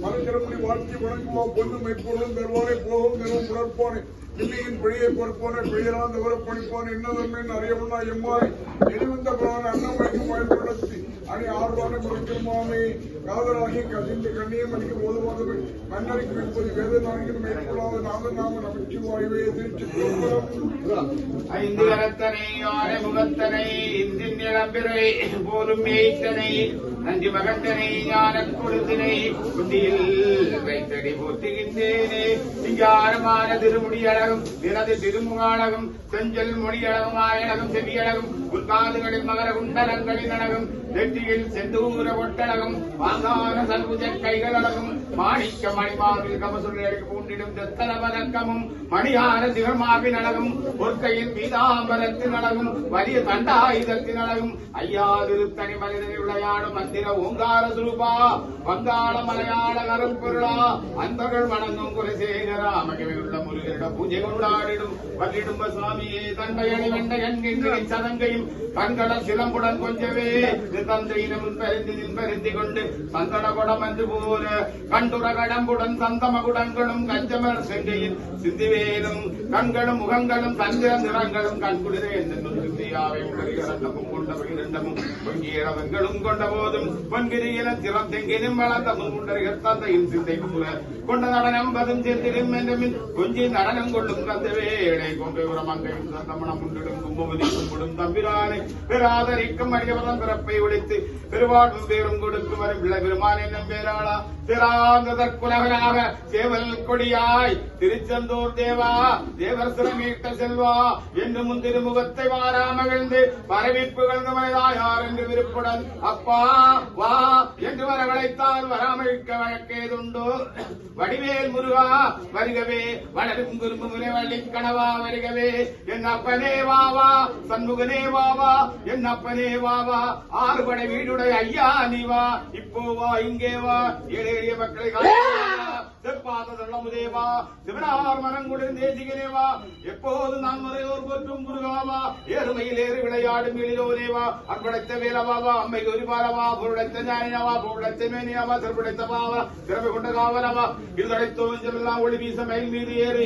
மனசிறப்படி வாழ்க்கை வணங்குவோம் பொண்ணும் எப்பொழுதும் பெறுவானே போகும் பெறும் உணர்ப்பானே பிள்ளையின் பிழையை பொறுப்பான பிழையெல்லாம் தவிர பணிப்பான் என்னதன்மை அறியமுன்னா எம்மாய் எரிவந்த பிரான அன்னம் வைக்கும் வாய்ப்புணர்த்தி அணி ஆர்வான முறைக்குமாமே காதலாகி கசிந்து கண்ணியம் அணிக்கு போதுமாகவே மன்னருக்கு விற்பது வேத நாயகன் மேற்கொள்ளாத நாதன் நாம நமக்கு வாய்வே திருச்சி ஐந்து கரத்தனை ஆனை முகத்தனை இந்தின் இளம்பிறை போலும் மேய்த்தனை நஞ்சு மகத்தனை ஞான கொழுத்தினை குண்டியில் வைத்தடி போற்றுகின்றேனே சிங்காரமான திருமுடி அழகும் தினது திருமுகாழகும் செஞ்சல் மொழியழகும் ஆயழகும் செவியழகும் உள்காதுகளில் மகர குண்டலங்களின் அழகும் நெற்றியில் செந்தூர ஒட்டழகும் வாங்கான சல்புஜ கைகள் அழகும் மாணிக்க மணிமாவில் கமசுரை பூண்டிடும் தெத்தன வதக்கமும் மணியான சிவமாவின் அழகும் பொற்கையில் பீதாம்பரத்தின் அழகும் வலிய தண்டாயுதத்தின் அழகும் ஐயா திருத்தனி மனிதனில் விளையாடும் மந்திர ஓங்கார சுரூபா வங்காள மலையாள கருப்பொருளா அன்பர்கள் வணங்கும் குலசேகரா மகிழ்வுள்ள முருகனிட பூஜை கொண்டாடிடும் வல்லிடும்ப சுவாமியே தண்டையணி வெண்ட என்கின்ற சதங்கையும் கண்கடல் சிலம்புடன் கொஞ்சவே தந்தையிடம் பருந்தி கொண்டு சந்தன குடம் என்று போல கண்டுர கடம்புடன் சந்தம குடங்களும் கஞ்சமர் செங்கையில் சிந்திவேலும் கண்களும் முகங்களும் தந்திர நிறங்களும் கண்குளிரே சிந்தியாவை உடலிரண்டமும் கொண்ட பகிரண்டமும் பொங்கியவங்களும் கொண்ட போதும் பொன்கிரியில திறம் தெங்கினும் வளர்ந்தமும் உண்டறிகள் தந்தையின் சிந்தை போல கொண்ட நடனம் பதும் சேர்த்திடும் என்றும் கொஞ்சி நடனம் கொள்ளும் கந்த வேளை கொண்டு மங்கையும் சந்தமனம் உண்டிடும் கும்பவதி கும்பிடும் தம்பிரானை பெறாதரிக்கும் அறியவதன் பிறப்பை ஒழித்து பெருவாழ்வும் பேரும் கொடுக்கும் வரும் விளை பெருமான் என்னும் பேராளா திராந்ததற்குலகனாக சேவல் கொடியாய் திருச்செந்தூர் தேவா தேவர் சிறமீட்ட செல்வா என்று முந்திருமுகத்தை வாரா மகிழ்ந்து பரவி புகழ்ந்து மனிதாயார் என்று விருப்புடன் அப்பா வா என்று வரவழைத்தால் வராமழிக்க வழக்கேதுண்டோ வடிவேல் முருகா வருகவே வளரும் குறும்புமுனை வள்ளி கணவா வருகவே என் அப்பனே வாவா சண்முகனே வாவா என் அப்பனே வாவா ஆறுபடை வீடுடைய ஐயா நீ வா இப்போ வா இங்கே வா ஏழைய மக்களை செப்பாதமுதேவா சிவனார் மனங்குடன் தேசிகனேவா எப்போது நான் முறையோர் போற்றும் முருகாவா ஏறுமையில் ஏறு விளையாடும் எளியோரேவா அன்படைத்த வேலவாவா அம்மை ஒருபாலவா பொருளைத்த ஞானினவா பொருளைத்த மேனியாவா சிறப்புடைத்த பாவா திறமை கொண்ட காவலவா இருதடைத்தோஞ்செல்லாம் ஒளி வீச மயில் மீது ஏறி